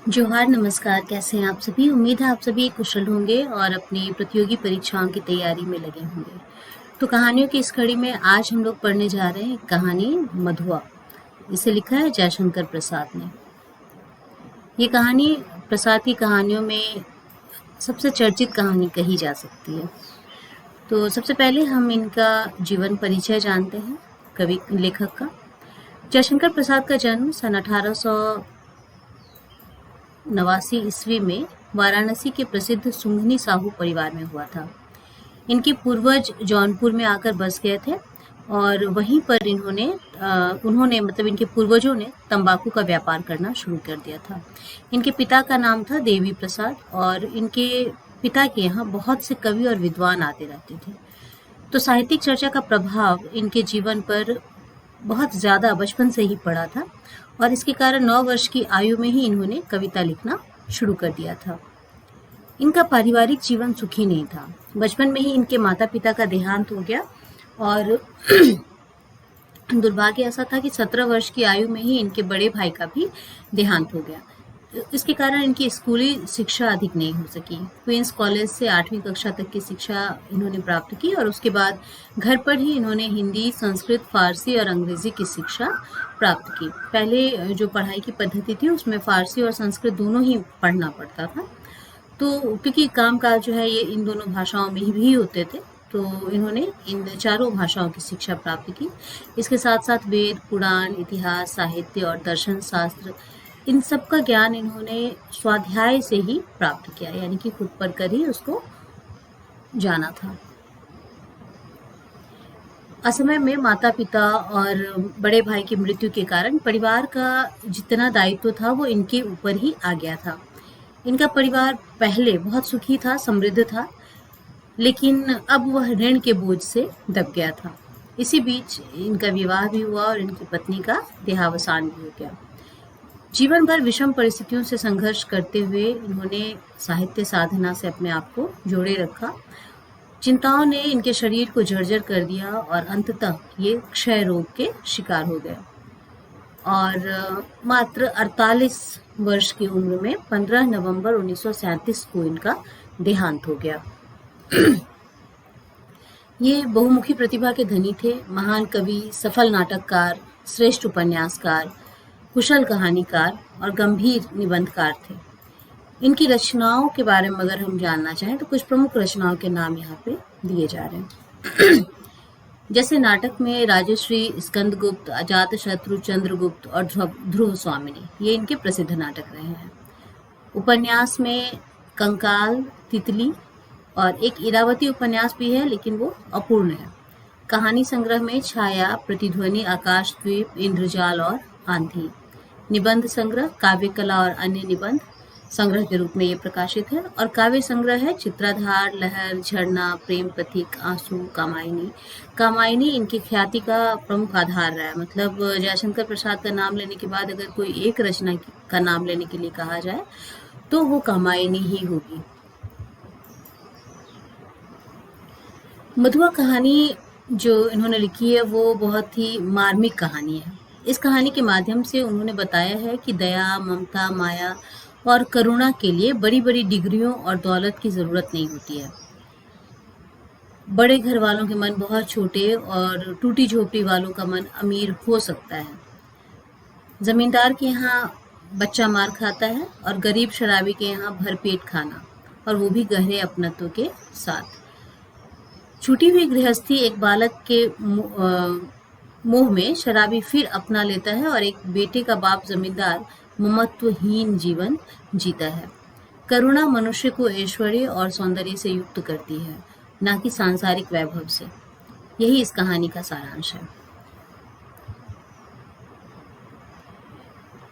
जोहार, नमस्कार। कैसे हैं आप सभी? उम्मीद है आप सभी कुशल होंगे और अपनी प्रतियोगी परीक्षाओं की तैयारी में लगे होंगे। तो कहानियों की इस कड़ी में आज हम लोग पढ़ने जा रहे हैं एक कहानी मधुआ। इसे लिखा है जयशंकर प्रसाद ने। ये कहानी प्रसाद की कहानियों में सबसे चर्चित कहानी कही जा सकती है। तो सबसे पहले हम इनका जीवन परिचय जानते हैं कवि लेखक का। जयशंकर प्रसाद का जन्म सन 1889 ईस्वी में वाराणसी के प्रसिद्ध सुंघनी साहू परिवार में हुआ था। इनके पूर्वज जौनपुर में आकर बस गए थे और वहीं पर उन्होंने मतलब इनके पूर्वजों ने तंबाकू का व्यापार करना शुरू कर दिया था। इनके पिता का नाम था देवी प्रसाद और इनके पिता के यहाँ बहुत से कवि और विद्वान आते रहते थे। तो साहित्यिक चर्चा का प्रभाव इनके जीवन पर बहुत ज़्यादा बचपन से ही पड़ा था और इसके कारण 9 वर्ष की आयु में ही इन्होंने कविता लिखना शुरू कर दिया था। इनका पारिवारिक जीवन सुखी नहीं था। बचपन में ही इनके माता पिता का देहांत हो गया और दुर्भाग्य ऐसा था कि 17 वर्ष की आयु में ही इनके बड़े भाई का भी देहांत हो गया। इसके कारण इनकी स्कूली शिक्षा अधिक नहीं हो सकी। क्वींस कॉलेज से 8वीं कक्षा तक की शिक्षा इन्होंने प्राप्त की और उसके बाद घर पर ही इन्होंने हिंदी, संस्कृत, फारसी और अंग्रेजी की शिक्षा प्राप्त की। पहले जो पढ़ाई की पद्धति थी उसमें फारसी और संस्कृत दोनों ही पढ़ना पड़ता था। तो क्योंकि कामकाज जो है ये इन दोनों भाषाओं में ही भी होते थे, तो इन्होंने इन चारों भाषाओं की शिक्षा प्राप्त की। इसके साथ साथ वेद, पुराण, इतिहास, साहित्य और दर्शन शास्त्र इन सब का ज्ञान इन्होंने स्वाध्याय से ही प्राप्त किया, यानी कि खुद पढ़कर ही उसको जाना था। असमय में माता पिता और बड़े भाई की मृत्यु के कारण परिवार का जितना दायित्व था वो इनके ऊपर ही आ गया था। इनका परिवार पहले बहुत सुखी था, समृद्ध था, लेकिन अब वह ऋण के बोझ से दब गया था। इसी बीच इनका विवाह भी हुआ और इनकी पत्नी का देहावसान भी हो गया। जीवन भर विषम परिस्थितियों से संघर्ष करते हुए इन्होंने साहित्य साधना से अपने आप को जोड़े रखा। चिंताओं ने इनके शरीर को जर्जर कर दिया और अंततः ये क्षय रोग के शिकार हो गए और मात्र 48 वर्ष की उम्र में 15 नवंबर 1937 को इनका देहांत हो गया। ये बहुमुखी प्रतिभा के धनी थे, महान कवि, सफल नाटककार, श्रेष्ठ उपन्यासकार, कुशल कहानीकार और गंभीर निबंधकार थे। इनकी रचनाओं के बारे में अगर हम जानना चाहें तो कुछ प्रमुख रचनाओं के नाम यहाँ पे दिए जा रहे हैं। जैसे नाटक में राजश्री, स्कंदगुप्त, अजातशत्रु, चंद्रगुप्त और ध्रुव स्वामिनी, ये इनके प्रसिद्ध नाटक रहे हैं। उपन्यास में कंकाल, तितली और एक इरावती उपन्यास भी है लेकिन वो अपूर्ण है। कहानी संग्रह में छाया, प्रतिध्वनि, आकाशद्वीप, इंद्रजाल और आंधी। निबंध संग्रह काव्य कला और अन्य निबंध संग्रह के रूप में ये प्रकाशित है और काव्य संग्रह है चित्राधार, लहर, झरना, प्रेम पथिक, आंसू, कामायनी। कामायनी इनकी ख्याति का प्रमुख आधार रहा है। मतलब जयशंकर प्रसाद का नाम लेने के बाद अगर कोई एक रचना का नाम लेने के लिए कहा जाए तो वो कामायनी ही होगी। मधुआ कहानी जो इन्होंने लिखी है वो बहुत ही मार्मिक कहानी है। इस कहानी के माध्यम से उन्होंने बताया है कि दया, ममता, माया और करुणा के लिए बड़ी बड़ी डिग्रियों और दौलत की जरूरत नहीं होती है। बड़े घर वालों के मन बहुत छोटे और टूटी झोपड़ी वालों का मन अमीर हो सकता है। जमींदार के यहाँ बच्चा मार खाता है और गरीब शराबी के यहाँ भरपेट खाना, और वो भी गहरे अपनत्व के साथ। छूटी हुई गृहस्थी एक बालक के मोह में शराबी फिर अपना लेता है और एक बेटे का बाप जमींदार ममत्वहीन जीवन जीता है। करुणा मनुष्य को ऐश्वर्य और सौंदर्य से युक्त करती है, न कि सांसारिक वैभव से। यही इस कहानी का सारांश है।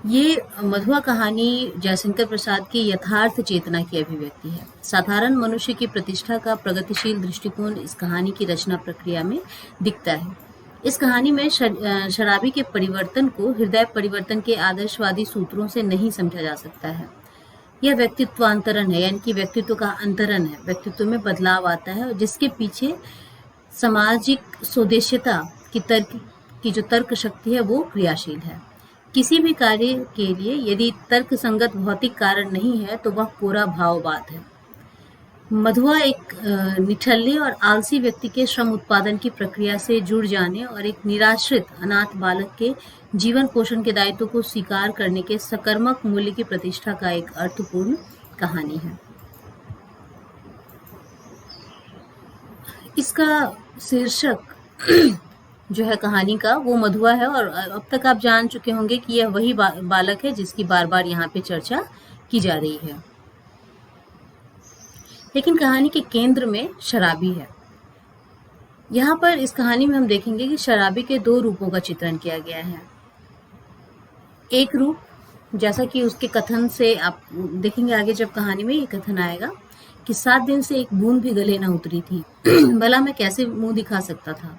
ये मधुआ कहानी जयशंकर प्रसाद की यथार्थ चेतना की अभिव्यक्ति है। साधारण मनुष्य की प्रतिष्ठा का प्रगतिशील दृष्टिकोण इस कहानी की रचना प्रक्रिया में दिखता है। इस कहानी में शराबी के परिवर्तन को हृदय परिवर्तन के आदर्शवादी सूत्रों से नहीं समझा जा सकता है। यह व्यक्तित्वांतरण है, यानी कि व्यक्तित्व का अंतरण है। व्यक्तित्व में बदलाव आता है और जिसके पीछे सामाजिक स्वदेश्यता की जो तर्क शक्ति है वो क्रियाशील है। किसी भी कार्य के लिए यदि तर्कसंगत भौतिक कारण नहीं है तो वह कोरा भाववाद है। मधुआ एक निठल्ले और आलसी व्यक्ति के श्रम उत्पादन की प्रक्रिया से जुड़ जाने और एक निराश्रित अनाथ बालक के जीवन पोषण के दायित्व को स्वीकार करने के सकर्मक मूल्य की प्रतिष्ठा का एक अर्थपूर्ण कहानी है। इसका शीर्षक जो है कहानी का वो मधुआ है और अब तक आप जान चुके होंगे कि यह वही बालक है जिसकी बार बार यहाँ पे चर्चा की जा रही है। लेकिन कहानी के केंद्र में शराबी है। यहाँ पर इस कहानी में हम देखेंगे कि शराबी के दो रूपों का चित्रण किया गया है। एक रूप, जैसा कि उसके कथन से आप देखेंगे आगे जब कहानी में ये कथन आएगा कि 7 दिन से एक बूंद भी गले न उतरी थी, भला मैं कैसे मुंह दिखा सकता था।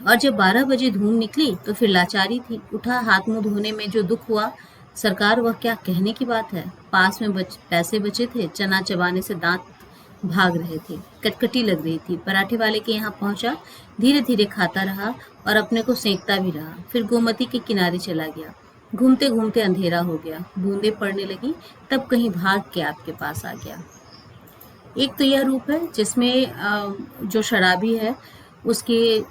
और जब 12 बजे धूम निकली तो फिर लाचारी थी। उठा, हाथ मुंह धोने में जो दुख हुआ, सरकार वह क्या कहने की बात है। पास में पैसे बचे थे, चना चबाने से दांत भाग रहे थे, कटकटी लग रही थी। पराठे वाले के यहाँ पहुंचा, धीरे धीरे खाता रहा और अपने को सेंकता भी रहा। फिर गोमती के किनारे चला गया। घूमते घूमते अंधेरा हो गया, बूंदे पड़ने लगी, तब कहीं भाग के आपके पास आ गया। एक तो यह रूप है जिसमें जो शराबी है उसके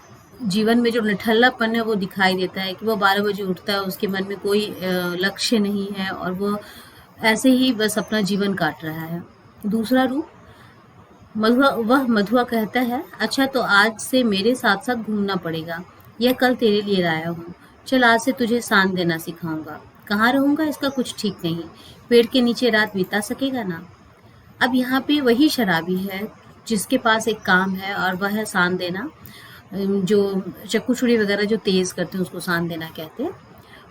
जीवन में जो निठल्लापन है वो दिखाई देता है कि वो 12 बजे उठता है, उसके मन में कोई लक्ष्य नहीं है और वो ऐसे ही बस अपना जीवन काट रहा है। दूसरा रूप, मधुआ कहता है, अच्छा तो आज से मेरे साथ साथ घूमना पड़ेगा, यह कल तेरे लिए लाया हूँ, चल आज से तुझे सांत देना सिखाऊंगा। कहाँ रहूंगा इसका कुछ ठीक नहीं, पेड़ के नीचे रात बिता सकेगा ना। अब यहाँ पे वही शराबी है जिसके पास एक काम है और वह है सांत देना, जो चक्कू छुरी वगैरह जो तेज करते हैं उसको सांत देना कहते हैं।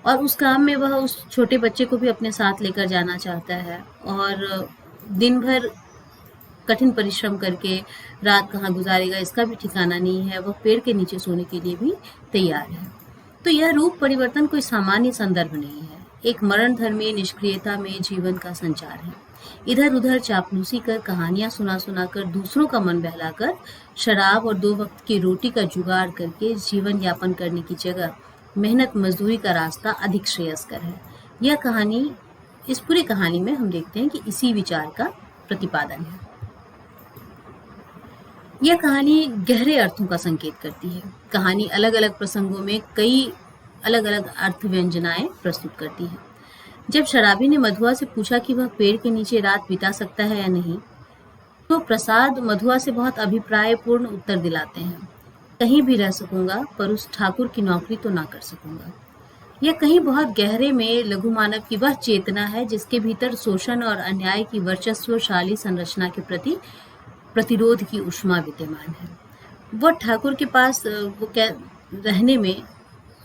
और उस काम में वह उस छोटे बच्चे को भी अपने साथ लेकर जाना चाहता है और दिन भर कठिन परिश्रम करके रात कहाँ गुजारेगा इसका भी ठिकाना नहीं है। वह पेड़ के नीचे सोने के लिए भी तैयार है। तो यह रूप परिवर्तन कोई सामान्य संदर्भ नहीं है, एक मरण धर्मी निष्क्रियता में जीवन का संचार है। इधर उधर चापलूसी कर, कहानियां सुना सुना कर, दूसरों का मन बहलाकर, शराब और 2 वक्त की रोटी का जुगाड़ करके जीवन यापन करने की जगह मेहनत मजदूरी का रास्ता अधिक श्रेयस्कर है। यह कहानी, इस पूरी कहानी में हम देखते हैं कि इसी विचार का प्रतिपादन है। यह कहानी गहरे अर्थों का संकेत करती है। कहानी अलग अलग प्रसंगों में कई अलग अलग अर्थ व्यंजनाएं प्रस्तुत करती है। जब शराबी ने मधुआ से पूछा कि वह पेड़ के नीचे रात बिता सकता है या नहीं, तो प्रसाद मधुआ से बहुत अभिप्रायपूर्ण उत्तर दिलाते हैं, कहीं भी रह सकूंगा पर उस ठाकुर की नौकरी तो ना कर सकूंगा। यह कहीं बहुत गहरे में लघु मानव की वह चेतना है जिसके भीतर शोषण और अन्याय की वर्चस्वशाली संरचना के प्रति प्रतिरोध की ऊष्मा विद्यमान है। वह ठाकुर के पास रहने में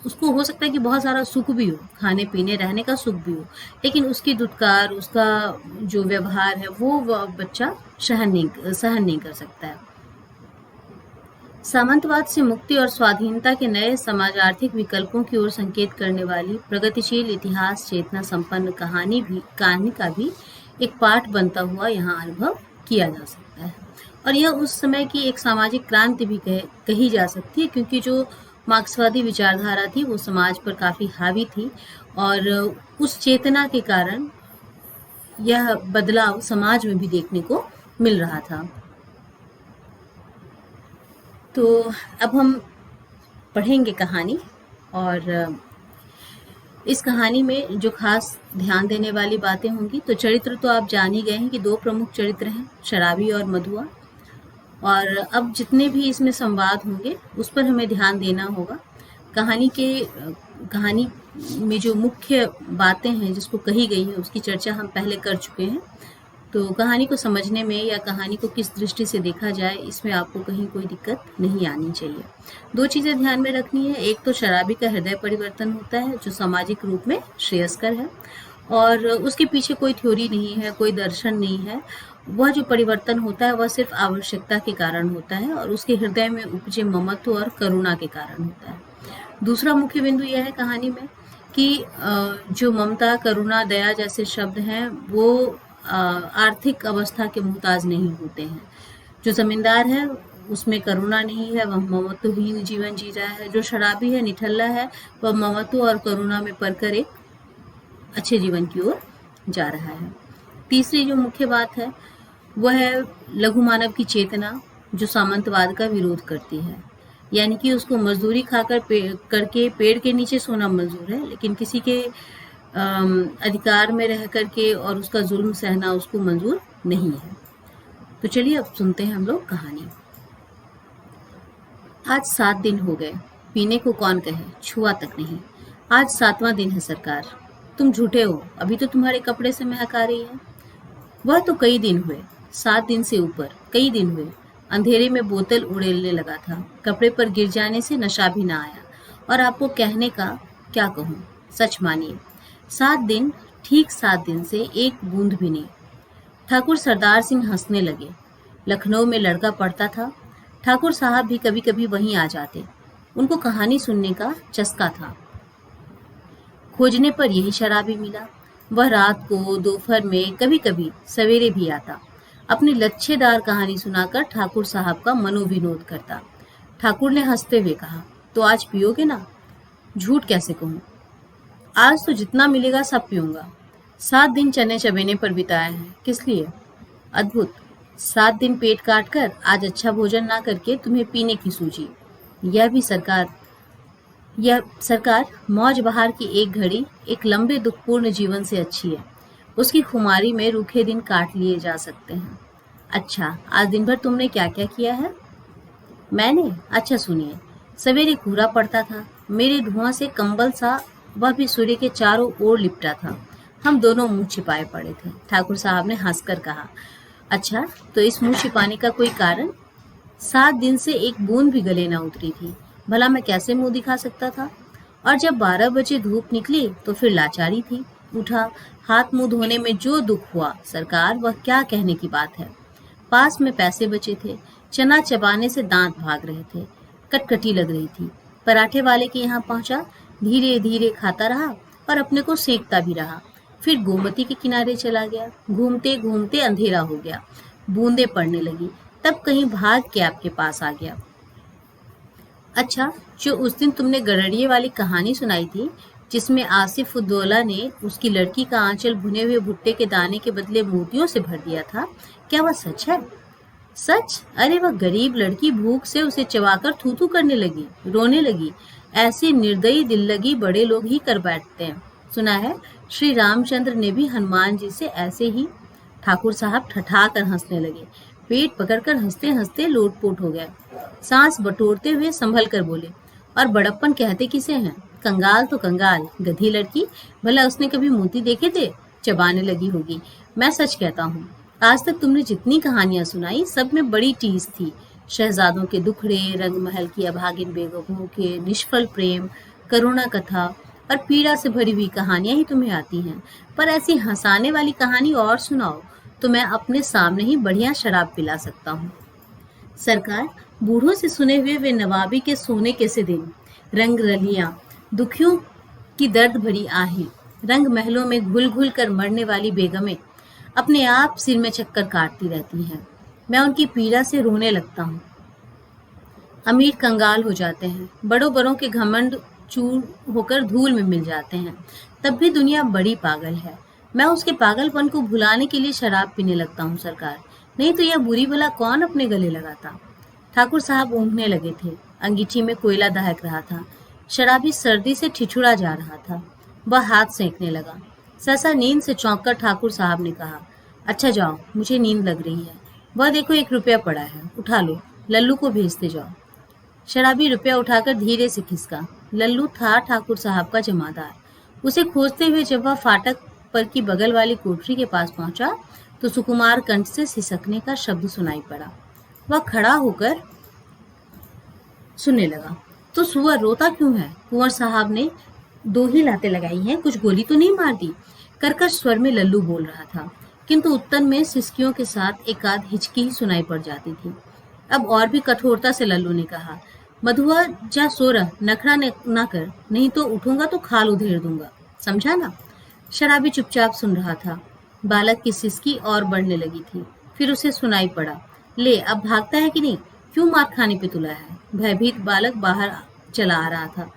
उसको हो सकता है कि बहुत सारा सुख भी हो, खाने पीने रहने का सुख भी हो, लेकिन उसकी दुत्कार, उसका जो व्यवहार है वो बच्चा सहन नहीं कर सकता है। सामंतवाद से मुक्ति और स्वाधीनता के नए समाज आर्थिक विकल्पों की ओर संकेत करने वाली प्रगतिशील इतिहास चेतना संपन्न कहानी का भी एक पाठ बनता हुआ यहाँ अनुभव किया जा सकता है। और यह उस समय की एक सामाजिक क्रांति भी कही जा सकती है, क्योंकि जो मार्क्सवादी विचारधारा थी वो समाज पर काफी हावी थी और उस चेतना के कारण यह बदलाव समाज में भी देखने को मिल रहा था। तो अब हम पढ़ेंगे कहानी, और इस कहानी में जो खास ध्यान देने वाली बातें होंगी, तो चरित्र तो आप जान ही गए हैं कि 2 प्रमुख चरित्र हैं, शराबी और मधुआ। और अब जितने भी इसमें संवाद होंगे उस पर हमें ध्यान देना होगा। कहानी में जो मुख्य बातें हैं जिसको कही गई है उसकी चर्चा हम पहले कर चुके हैं। तो कहानी को समझने में या कहानी को किस दृष्टि से देखा जाए, इसमें आपको कहीं कोई दिक्कत नहीं आनी चाहिए। 2 चीज़ें ध्यान में रखनी है। एक तो शराबी का हृदय परिवर्तन होता है जो सामाजिक रूप में श्रेयस्कर है और उसके पीछे कोई थ्योरी नहीं है, कोई दर्शन नहीं है। वह जो परिवर्तन होता है वह सिर्फ आवश्यकता के कारण होता है और उसके हृदय में उपजे ममत्व और करुणा के कारण होता है। दूसरा मुख्य बिंदु यह है कहानी में कि जो ममता, करुणा, दया जैसे शब्द हैं वो आर्थिक अवस्था के मुहताज नहीं होते हैं। जो जमींदार है उसमें करुणा नहीं है वह ममत्वहीन जीवन जी रहा है। जो शराबी है, निठल्ला है, वह ममत्व और करुणा में पड़कर एक अच्छे जीवन की ओर जा रहा है। तीसरी जो मुख्य बात है वह है लघु मानव की चेतना, जो सामंतवाद का विरोध करती है। यानी कि उसको मजदूरी खाकर करके पेड़ के नीचे सोना मंजूर है, लेकिन किसी के अधिकार में रह करके और उसका जुल्म सहना उसको मंजूर नहीं है। तो चलिए अब सुनते हैं हम लोग कहानी। आज 7 दिन हो गए, पीने को कौन कहे, छुआ तक नहीं। आज 7वां दिन है सरकार। तुम झूठे हो, अभी तो तुम्हारे कपड़े से महक आ रही है। वह तो कई दिन हुए, 7 दिन से ऊपर, कई दिन हुए। अंधेरे में बोतल उड़ेलने लगा था, कपड़े पर गिर जाने से नशा भी ना आया। और आपको कहने का क्या कहूँ, सच मानिए 7 दिन, ठीक 7 दिन से एक बूंद भी नहीं। ठाकुर सरदार सिंह हंसने लगे। लखनऊ में लड़का पढ़ता था, ठाकुर साहब भी कभी कभी वहीं आ जाते। उनको कहानी सुनने का चस्का था। खोजने पर यही शराबी मिला। वह रात को, दोपहर में, कभी कभी सवेरे भी आता। अपनी लच्छेदार कहानी सुनाकर ठाकुर साहब का मनोविनोद करता। ठाकुर ने हंसते हुए कहा, तो आज पियोगे ना? झूठ कैसे कहूँ, आज तो जितना मिलेगा सब पीऊंगा। 7 दिन चने चबेने पर बिताए हैं, किस लिए? अद्भुत, 7 दिन पेट काट कर आज अच्छा भोजन ना करके तुम्हें पीने की सूझी। यह सरकार मौज बहार की एक घड़ी एक लंबे दुखपूर्ण जीवन से अच्छी है। उसकी खुमारी में रूखे दिन काट लिए जा सकते हैं। अच्छा, आज दिन भर तुमने क्या क्या किया है? मैंने? अच्छा सुनिए। सवेरे कोहरा पड़ता था, मेरे धुआं से कंबल सा वह भी सूर्य के चारों ओर लिपटा था। हम दोनों मुंह छिपाए पड़े थे। ठाकुर साहब ने हंसकर कहा, अच्छा तो इस मुंह छिपाने का कोई कारण? 7 दिन से एक बूंद भी गले ना उतरी थी, भला मैं कैसे मुंह दिखा सकता था? और जब 12 बजे धूप निकली तो फिर लाचारी थी। उठा, हाथ मुंह धोने में जो दुख हुआ सरकार, वह क्या कहने की बात है। पास में पैसे बचे थे, चना चबाने से दांत भाग रहे थे, कटकटी लग रही थी। पराठे वाले के यहाँ पहुंचा, धीरे धीरे खाता रहा और अपने को सेकता भी रहा। फिर गोमती के किनारे चला गया। घूमते घूमते अंधेरा हो गया, बूंदें पड़ने लगी। तब कहीं भाग के आपके पास आ गया। अच्छा, जो उस दिन तुमने गडरिये वाली कहानी सुनाई थी, जिसमें आसिफ उद्दौला ने उसकी लड़की का आंचल भुने हुए भुट्टे के दाने के बदले मोतियों से भर दिया था, क्या वह सच है? सच? अरे वह गरीब लड़की भूख से उसे चबाकर थूथू करने लगी, रोने लगी। ऐसी निर्दयी दिल लगी बड़े लोग ही कर बैठते हैं। सुना है श्री रामचंद्र ने भी हनुमान जी से ऐसे ही। ठाकुर साहब ठठा कर हंसने लगे। पेट पकड़कर हंसते हंसते लोटपोट हो गए। सांस बटोरते हुए संभल कर बोले, और बड़प्पन कहते किसे हैं? कंगाल तो कंगाल, गधी लड़की, भला उसने कभी मोती देखे थे? चबाने लगी होगी। मैं सच कहता हूँ, आज तक तुमने जितनी कहानियां सुनाई सब में बड़ी टीस थी। शहजादों के दुखड़े, रंगमहल की अभागिन बेगमों के निष्फल प्रेम, करुणा कथा और पीड़ा से भरी हुई कहानियां ही तुम्हें आती हैं। पर ऐसी हंसाने वाली कहानी और सुनाओ तो मैं अपने सामने ही बढ़िया शराब पिला सकता हूँ। सरकार, बूढ़ों से सुने हुए वे नवाबी के सोने के से दिन, रंग रलियां, दुखियों की दर्द भरी आहें, रंग महलों में घुल घुल कर मरने वाली बेगमें अपने आप सिर में चक्कर काटती रहती हैं। मैं उनकी पीड़ा से रोने लगता हूँ। अमीर कंगाल हो जाते हैं, बड़ों बड़ों के घमंड चूर होकर धूल में मिल जाते हैं। तब भी दुनिया बड़ी पागल है। मैं उसके पागलपन को भुलाने के लिए शराब पीने लगता हूँ सरकार, नहीं तो यह बुरी भला कौन अपने गले लगाता। ठाकुर साहब ऊँघने लगे थे। अंगीठी में कोयला दहक रहा था। शराबी सर्दी से ठिठुरा जा रहा था। वह हाथ सेंकने लगा। सहसा नींद से चौंककर ठाकुर साहब ने कहा, अच्छा जाओ, मुझे नींद लग रही है। वह देखो 1 रुपया पड़ा है, उठा लो, लल्लू को भेजते जाओ। शराबी रुपया उठाकर धीरे से खिसका। लल्लू था ठाकुर साहब का जमादार। उसे खोजते हुए जब वह फाटक पर की बगल वाली कोठरी के पास पहुंचा तो सुकुमार कंठ से सिसकने का शब्द सुनाई पड़ा। वह खड़ा होकर सुनने लगा। तो सुअर रोता क्यों है? कुंवर साहब ने 2 ही लातें लगाई हैं, कुछ गोली तो नहीं मार दी? कर्कश स्वर में लल्लू बोल रहा था, किंतु उत्तर में सिसकियों के साथ एक आध हिचकी ही सुनाई पड़ जाती थी। अब और भी कठोरता से लल्लू ने कहा, मधुआ जा सो रह, नखरा ना कर, नहीं तो उठूंगा तो खाल उधेड़ दूंगा, समझा ना? शराबी चुपचाप सुन रहा था। बालक की सिसकी और बढ़ने लगी थी। फिर उसे सुनाई पड़ा, ले अब भागता है कि नहीं? क्यों मार खाने पे तुला है? भयभीत बालक बाहर चला आ रहा था।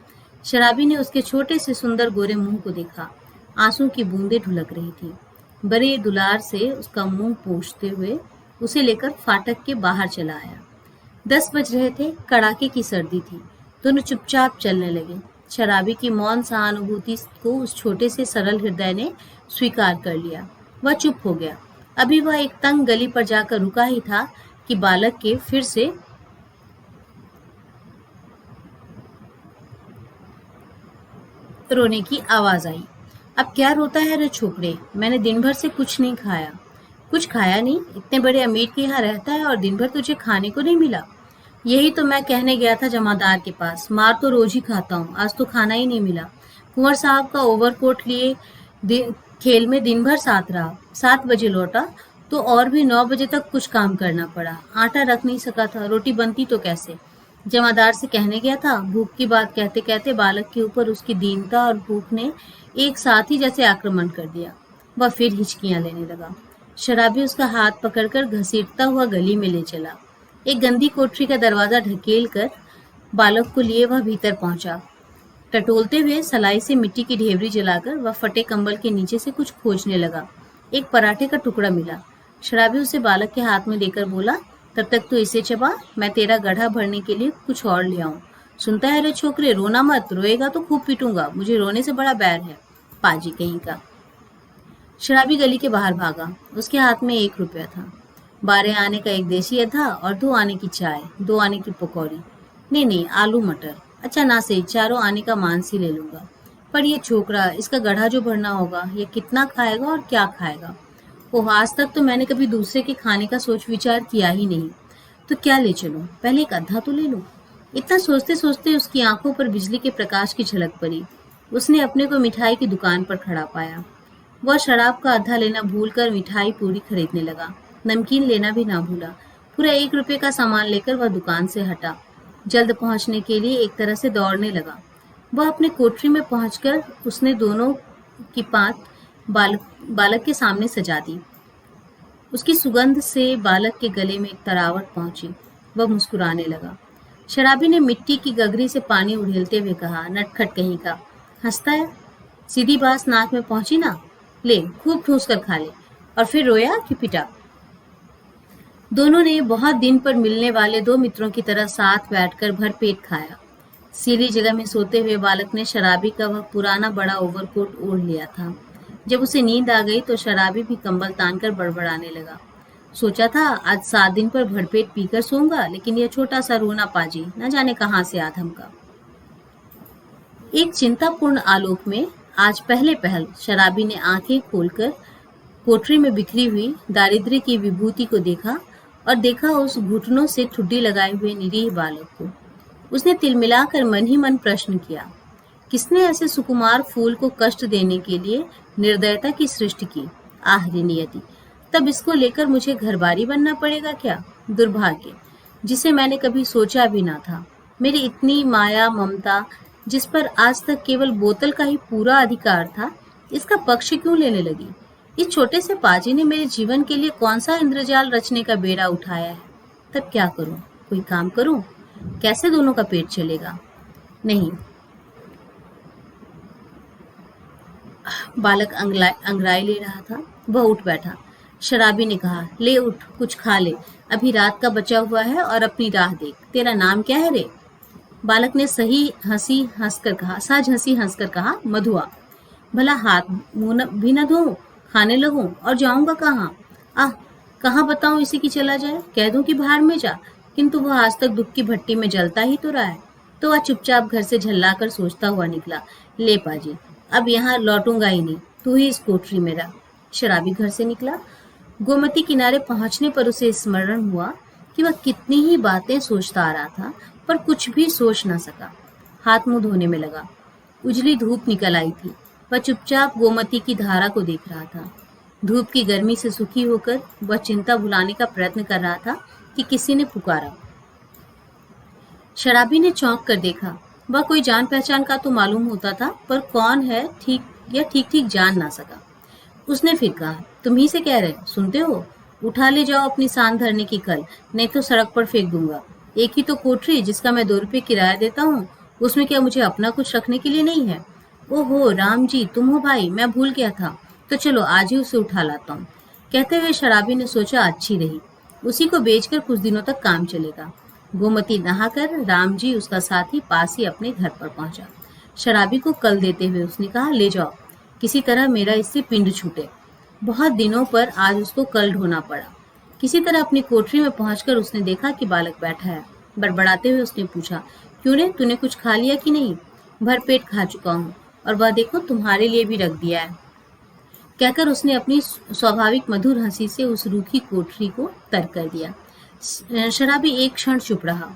शराबी ने उसके छोटे से सुंदर गोरे मुंह को देखा। आंसू की बूंदें ढुलक रही थी। बड़े दुलार से उसका मुंह पोंछते हुए उसे लेकर फाटक के बाहर चला आया। 10 बज रहे थे, कड़ाके की सर्दी थी। दोनों चुपचाप चलने लगे। शराबी की मौन सहानुभूति को उस छोटे से सरल हृदय ने स्वीकार कर लिया। वह चुप हो गया। अभी वह एक तंग गली पर जाकर रुका ही था कि बालक के फिर से रोने की आवाज आई। अब क्या रोता है रे छोकरे? मैंने दिन भर से कुछ नहीं खाया। कुछ खाया नहीं? इतने बड़े अमीर के यहाँ रहता है और दिन भर तुझे खाने को नहीं मिला? यही तो मैं कहने गया था जमादार के पास। मार तो रोज ही खाता हूँ, आज तो खाना ही नहीं मिला। कुंवर साहब का ओवरकोट लिए खेल में दिन भर साथ रहा। 7 बजे लौटा तो और भी 9 बजे तक कुछ काम करना पड़ा। आटा रख नहीं सका था, रोटी बनती तो कैसे? जमादार से कहने गया था। भूख की बात कहते कहते बालक के ऊपर उसकी दीनता और भूख ने एक साथ ही जैसे आक्रमण कर दिया। वह फिर हिचकियां लेने लगा। शराबी उसका हाथ पकड़कर घसीटता हुआ गली में ले चला। एक गंदी कोठरी का दरवाजा ढकेल कर बालक को लिए वह भीतर पहुंचा। टटोलते हुए सलाई से मिट्टी की ढेबरी जलाकर वह फटे कंबल के नीचे से कुछ खोजने लगा। एक पराठे का टुकड़ा मिला। शराबी उसे बालक के हाथ में देकर बोला, तब तक तो इसे चबा, मैं तेरा गड्ढा भरने के लिए कुछ और ले आऊं। सुनता है रे छोकरे, रोना मत, रोएगा तो खूब पीटूंगा। मुझे रोने से बड़ा बैर है, पाजी कहीं का। शराबी गली के बाहर भागा। उसके हाथ में 1 रुपया था। 12 आने का 1 देसी अधा और 2 आने की चाय, 2 आने की पकौड़ी। नहीं, आलू मटर। अच्छा ना सही, 4 आने का मांस ही ले लूंगा। पर ये छोकरा, इसका गड्ढा जो भरना होगा, ये कितना खाएगा और क्या खाएगा? ओह, आज तक तो मैंने कभी दूसरे के खाने का सोच विचार किया ही नहीं। तो क्या ले चलूं? पहले एक अद्धा तो ले लूं। इतना सोचते सोचते उसकी आंखों पर बिजली के प्रकाश की झलक पड़ी। उसने अपने को मिठाई की दुकान पर खड़ा पाया। वह शराब का अद्धा लेना भूलकर मिठाई पूरी खरीदने लगा। नमकीन लेना भी ना भूला। पूरा 1 रुपये का सामान लेकर वह दुकान से हटा। जल्द पहुंचने के लिए एक तरह से दौड़ने लगा। वह अपने कोठरी में पहुंचकर उसने दोनों की पात बालक के सामने सजा दी। उसकी सुगंध से बालक के गले में एक तरावट पहुंची। वह मुस्कुराने लगा। शराबी ने मिट्टी की गगरी से पानी उड़ेलते हुए कहा, नटखट कहीं का, हंसता है? सीधी बात नाक में पहुंची ना? ले, खूब ठूस कर खा ले। और फिर रोया कि पिटा? दोनों ने बहुत दिन पर मिलने वाले 2 मित्रों की तरह साथ बैठकर भरपेट खाया। सीधी जगह में सोते हुए बालक ने शराबी का वह पुराना बड़ा ओवरकोट ओढ़ लिया था। जब उसे नींद आ गई तो शराबी भी कंबल तानकर बड़बड़ाने लगा। सोचा था आज 7 दिन पर भरपेट पीकर सोऊंगा, लेकिन यह छोटा सा रोना पाजी न जाने कहां से आ धमका। एक चिंतापूर्ण आलोक में आज पहले पहल शराबी ने आंखें खोलकर कोठरी में बिखरी हुई दारिद्र्य की विभूति को देखा और देखा उस घुटनों से ठुड्डी लगाए हुए निरीह बालक को। उसने तिलमिलाकर मन ही मन प्रश्न किया, किसने ऐसे सुकुमार फूल को कष्ट देने के लिए निर्दयता की सृष्टि की? आह रे नियति, तब इसको लेकर मुझे घरबारी बनना पड़ेगा क्या? दुर्भाग्य, जिसे मैंने कभी सोचा भी ना था। मेरी इतनी माया ममता, जिस पर आज तक केवल बोतल का ही पूरा अधिकार था, इसका पक्ष क्यों लेने लगी? इस छोटे से पाजी ने मेरे जीवन के लिए कौन सा इंद्रजाल रचने का बेड़ा उठाया है? तब क्या करूं? कोई काम करूं? कैसे दोनों का पेट चलेगा? नहीं। बालक अंगड़ाई ले रहा था। वह उठ बैठा। शराबी ने कहा, ले उठ, कुछ खा ले, अभी रात का बचा हुआ है और अपनी राह देख। तेरा नाम क्या है रे? बालक ने साज हंसी हंसकर कहा, मधुआ। भला हाथ मुंह भी न धोऊं, खाने लगूं और जाऊंगा कहाँ? आह, कहाँ बताऊं इसे कि चला जाए? कह दूं कि बाहर में जा, किंतु वह आज तक दुख की भट्टी में जलता ही तो रहा है। तो वह चुपचाप घर से झल्लाकर सोचता हुआ निकला, ले पाजी, अब यहाँ लौटूंगा ही नहीं, तू ही इस कोठरी में रह। शराबी घर से निकला। गोमती किनारे पहुंचने पर उसे स्मरण हुआ कि वह कितनी ही बातें सोचता आ रहा था, पर कुछ भी सोच न सका। हाथ मुंह धोने में लगा। उजली धूप निकल आई थी। वह चुपचाप गोमती की धारा को देख रहा था। धूप की गर्मी से सुखी होकर वह चिंता भुलाने का प्रयत्न कर रहा था कि किसी ने पुकारा। शराबी ने चौंक कर देखा। वह कोई जान पहचान का तो मालूम होता था, पर कौन है ठीक जान ना सका। उसने फिर कहा, तुम ही से कह रहे, सुनते हो? उठा ले जाओ अपनी सांद धरने की कल, नहीं तो सड़क पर फेंक दूंगा। एक ही तो कोठरी जिसका मैं 2 रुपये किराया देता हूँ, उसमें क्या मुझे अपना कुछ रखने के लिए नहीं है? ओहो राम जी, तुम हो भाई, मैं भूल गया था। तो चलो आज ही उसे उठा लाता हूँ। कहते हुए शराबी ने सोचा अच्छी रही, उसी को बेचकर कुछ दिनों तक काम चलेगा। गोमती नहाकर राम जी उसका साथी पास ही अपने घर पर पहुंचा। शराबी को कल देते हुए उसने कहा, ले जाओ, किसी तरह मेरा इससे पिंड छूटे। बहुत दिनों पर आज उसको कल ढोना पड़ा। किसी तरह अपनी कोठरी में पहुंचकर उसने देखा कि बालक बैठा है। बड़बड़ाते हुए उसने पूछा, क्यों रे, तूने कुछ खा लिया कि नहीं? भरपेट खा चुका हूँ, और वह देखो तुम्हारे लिए भी रख दिया है। कहकर उसने अपनी स्वाभाविक मधुर हंसी से उस रूखी कोठरी को तर कर दिया। शराबी एक क्षण चुप रहा,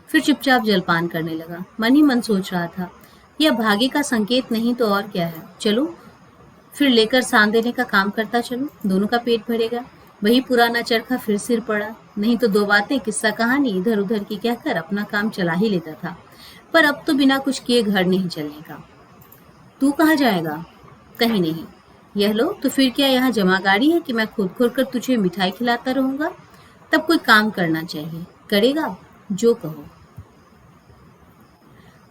फिर चुपचाप जलपान करने लगा। मन ही मन सोच रहा था, यह भाग्य का संकेत नहीं तो और क्या है। चलो फिर लेकर सान देने का काम करता चलो, दोनों का पेट भरेगा। वही पुराना चरखा फिर सिर पड़ा। नहीं तो 2 बातें किस्सा कहानी इधर उधर की कहकर अपना काम चला ही लेता था। पर अब तो बिना कुछ किए घर नहीं चलने का। तू कहाँ जाएगा? कहीं नहीं। यह लो, तो फिर क्या यहाँ जमागाड़ी है कि मैं खोद खोद कर तुझे मिठाई खिलाता रहूंगा? तब कोई काम करना चाहिए। करेगा? जो कहो।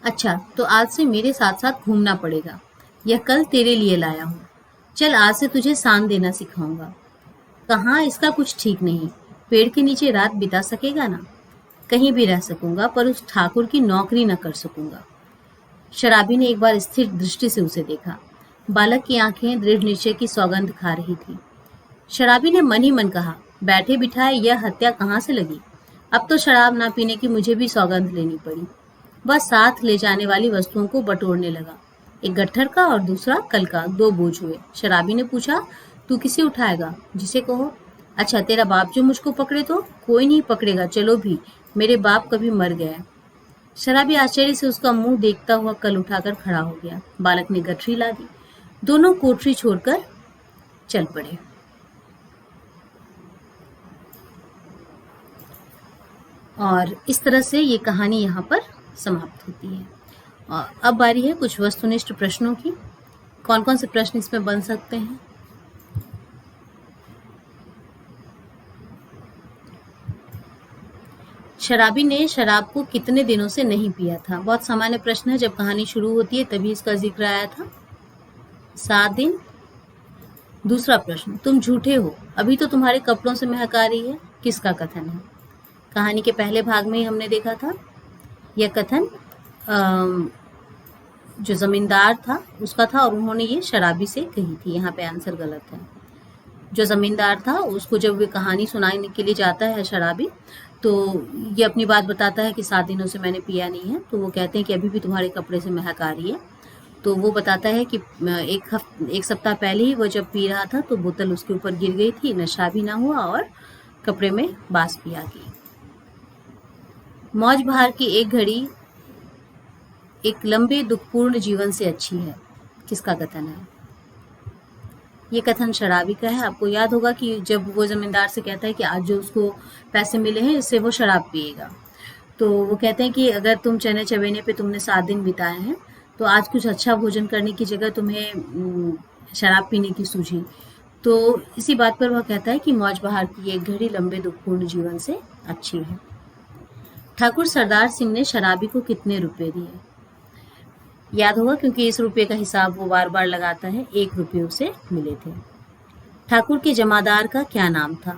अच्छा, तो आज से मेरे साथ साथ घूमना पड़ेगा। यह कल तेरे लिए लाया हूँ। चल आज से तुझे सान देना सिखाऊंगा। कहाँ, इसका कुछ ठीक नहीं। पेड़ के नीचे रात बिता सकेगा ना? कहीं भी रह सकूंगा, पर उस ठाकुर की नौकरी न कर सकूंगा। शराबी ने एक बार स्थिर दृष्टि से उसे देखा। बालक की आंखें दृढ़ निश्चय की सौगंध खा रही थी। शराबी ने मन ही मन कहा, बैठे बिठाए यह हत्या कहाँ से लगी? अब तो शराब ना पीने की मुझे भी सौगंध लेनी पड़ी। वह साथ ले जाने वाली वस्तुओं को बटोरने लगा। एक गट्ठर का और दूसरा कल का, 2 बोझ हुए। शराबी ने पूछा, तू किसे उठाएगा? जिसे कहो। अच्छा, तेरा बाप जो मुझको पकड़े तो? कोई नहीं पकड़ेगा, चलो भी, मेरे बाप कभी मर गया। शराबी आश्चर्य से उसका मुंह देखता हुआ कल उठाकर खड़ा हो गया। बालक ने गठरी ला दी। दोनों कोठरी छोड़कर चल पड़े। और इस तरह से ये कहानी यहाँ पर समाप्त होती है। और अब बारी है कुछ वस्तुनिष्ठ प्रश्नों की। कौन कौन से प्रश्न इसमें बन सकते हैं? शराबी ने शराब को कितने दिनों से नहीं पिया था? बहुत सामान्य प्रश्न है, जब कहानी शुरू होती है तभी इसका जिक्र आया था। 7 दिन। दूसरा प्रश्न, तुम झूठे हो, अभी तो तुम्हारे कपड़ों से महक आ रही है। किसका कथन है? कहानी के पहले भाग में ही हमने देखा था। यह कथन जो जमींदार था उसका था, और उन्होंने ये शराबी से कही थी। यहाँ पे आंसर गलत है। जो जमींदार था उसको जब वे कहानी सुनाने के लिए जाता है शराबी, तो ये अपनी बात बताता है कि 7 दिनों से मैंने पिया नहीं है। तो वो कहते हैं कि अभी भी तुम्हारे कपड़े से महक आ रही है। तो वो बताता है कि एक सप्ताह पहले ही वो जब पी रहा था तो बोतल उसके ऊपर गिर गई थी, नशा भी ना हुआ और कपड़े में बास भी आ गई। मौज बहार की एक घड़ी एक लंबे दुखपूर्ण जीवन से अच्छी है। किसका कथन है? ये कथन शराबी का है। आपको याद होगा कि जब वो जमींदार से कहता है कि आज जो उसको पैसे मिले हैं इससे वो शराब पिएगा, तो वो कहते हैं कि अगर तुम चने चबेने पे तुमने 7 दिन बिताए हैं तो आज कुछ अच्छा भोजन करने की जगह तुम्हें शराब पीने की सूझी। तो इसी बात पर वह कहता है कि मौज बहार की एक घड़ी लंबे दुखपूर्ण जीवन से अच्छी है। ठाकुर सरदार सिंह ने शराबी को कितने रुपए दिए? याद होगा क्योंकि इस रुपये का हिसाब वो बार बार लगाता है। 1 रुपये उसे मिले थे। ठाकुर के जमादार का क्या नाम था?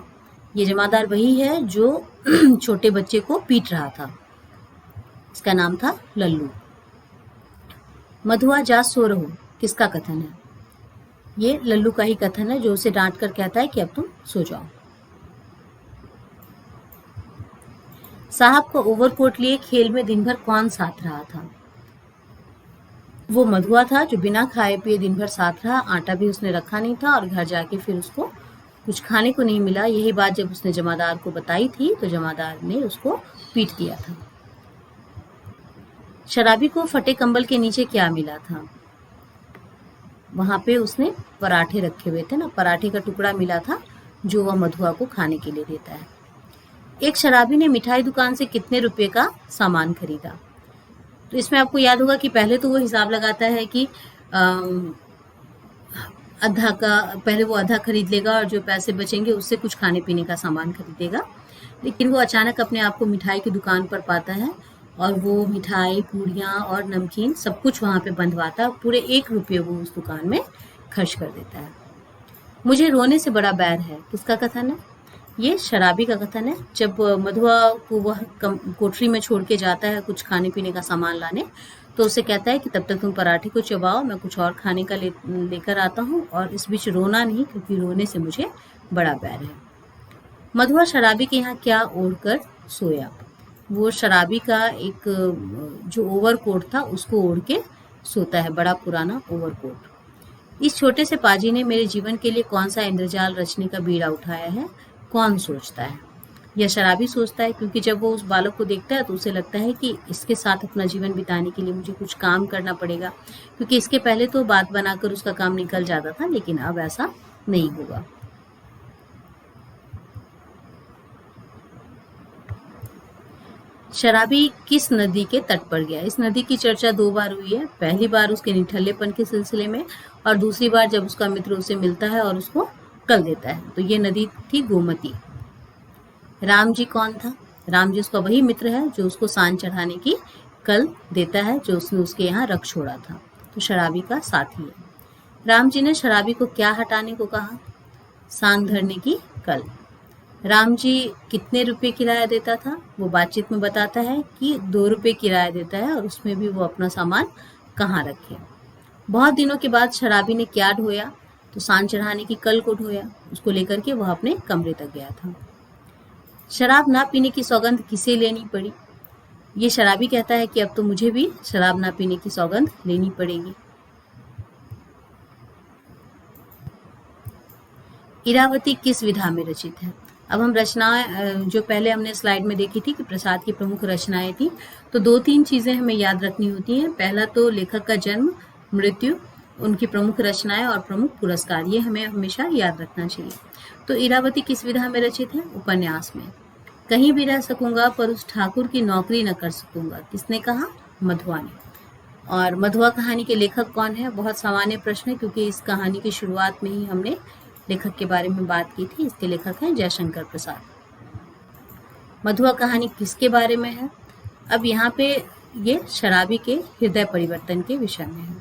ये जमादार वही है जो छोटे बच्चे को पीट रहा था। इसका नाम था लल्लू। मधुआ जा सो रहो, किसका कथन है? ये लल्लू का ही कथन है, जो उसे डांट कर कहता है कि अब तुम सो जाओ। साहब को ओवरकोट लिए खेल में दिन भर कौन साथ रहा था? वो मधुआ था, जो बिना खाए पिए दिन भर साथ रहा। आटा भी उसने रखा नहीं था और घर जाके फिर उसको कुछ खाने को नहीं मिला। यही बात जब उसने जमादार को बताई थी तो जमादार ने उसको पीट दिया था। शराबी को फटे कंबल के नीचे क्या मिला था? वहां पे उसने पराठे रखे हुए थे ना, पराठे का टुकड़ा मिला था जो वह मधुआ को खाने के लिए देता है। एक शराबी ने मिठाई दुकान से कितने रुपए का सामान खरीदा? तो इसमें आपको याद होगा कि पहले तो वो हिसाब लगाता है कि आधा का पहले वो आधा खरीद लेगा और जो पैसे बचेंगे उससे कुछ खाने पीने का सामान खरीदेगा। लेकिन वो अचानक अपने आप को मिठाई की दुकान पर पाता है और वो मिठाई, पूड़ियाँ और नमकीन सब कुछ वहाँ पे बंधवाता है। पूरे 1 रुपये वो उस दुकान में खर्च कर देता है। मुझे रोने से बड़ा बैर है, किसका कथन है? ये शराबी का कथन है। जब मधुआ को वह कोठरी में छोड़ के जाता है कुछ खाने पीने का सामान लाने, तो उसे कहता है कि तब तक तुम पराठे को चबाओ, मैं कुछ और खाने का लेकर आता हूँ, और इस बीच रोना नहीं, क्योंकि रोने से मुझे बड़ा बैर है। मधुआ शराबी के यहाँ क्या ओढ़ कर सोया? वो शराबी का एक जो ओवरकोट था उसको ओढ़ के सोता है, बड़ा पुराना ओवरकोट। इस छोटे से पाजी ने मेरे जीवन के लिए कौन सा इंद्रजाल रचने का बीड़ा उठाया है? कौन सोचता है? यह शराबी सोचता है, क्योंकि जब वो उस बालक को देखता है तो उसे लगता है कि इसके साथ अपना जीवन बिताने के लिए मुझे कुछ काम करना पड़ेगा, क्योंकि इसके पहले तो बात बनाकर उसका काम निकल जाता था, लेकिन अब ऐसा नहीं होगा। शराबी किस नदी के तट पर गया? इस नदी की चर्चा 2 बार हुई है। पहली बार उसके निठल्लेपन के सिलसिले में, और दूसरी बार जब उसका मित्र उसे मिलता है और उसको कल देता है। तो ये नदी थी गोमती। राम जी कौन था? राम जी उसका वही मित्र है जो उसको सान चढ़ाने की कल देता है, जो उसने उसके यहाँ रख छोड़ा था। तो शराबी का साथी है। राम जी ने शराबी को क्या हटाने को कहा? सान धरने की कल। राम जी कितने रुपए किराया देता था? वो बातचीत में बताता है कि 2 रुपए किराया देता है, और उसमें भी वो अपना सामान कहाँ रखे। बहुत दिनों के बाद शराबी ने क्या ढोया? तो सान चढ़ाने की कल को ढोया। उसको लेकर के वह अपने कमरे तक गया था। शराब ना पीने की सौगंध किसे लेनी पड़ी? ये शराबी कहता है कि अब तो मुझे भी शराब ना पीने की सौगंध लेनी पड़ेगी। इरावती किस विधा में रचित है? अब हम रचनाएं जो पहले हमने स्लाइड में देखी थी कि प्रसाद की प्रमुख रचनाएं थी, तो 2-3 चीजें हमें याद रखनी होती हैं। पहला तो लेखक का जन्म, मृत्यु, उनकी प्रमुख रचनाएं और प्रमुख पुरस्कार, ये हमें हमेशा याद रखना चाहिए। तो इरावती किस विधा में रचित है? उपन्यास में। कहीं भी रह सकूंगा पर उस ठाकुर की नौकरी न कर सकूंगा, किसने कहा? मधुआ ने। और मधुआ कहानी के लेखक कौन है? बहुत सामान्य प्रश्न है, क्योंकि इस कहानी की शुरुआत में ही हमने लेखक के बारे में बात की थी। इसके लेखक हैं जयशंकर प्रसाद। मधुआ कहानी किसके बारे में है? अब यहाँ पे ये शराबी के हृदय परिवर्तन के विषय में है।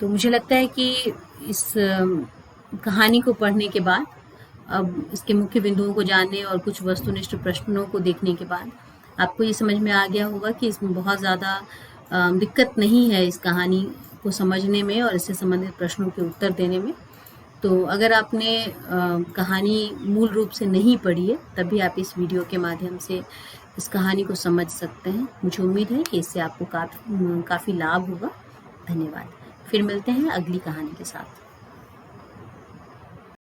तो मुझे लगता है कि इस कहानी को पढ़ने के बाद, अब इसके मुख्य बिंदुओं को जानने और कुछ वस्तुनिष्ठ प्रश्नों को देखने के बाद आपको ये समझ में आ गया होगा कि इसमें बहुत ज़्यादा दिक्कत नहीं है इस कहानी को समझने में और इससे संबंधित प्रश्नों के उत्तर देने में। तो अगर आपने कहानी मूल रूप से नहीं पढ़ी है, तभी आप इस वीडियो के माध्यम से इस कहानी को समझ सकते हैं। मुझे उम्मीद है कि इससे आपको काफ़ी लाभ होगा। धन्यवाद। फिर मिलते हैं अगली कहानी के साथ।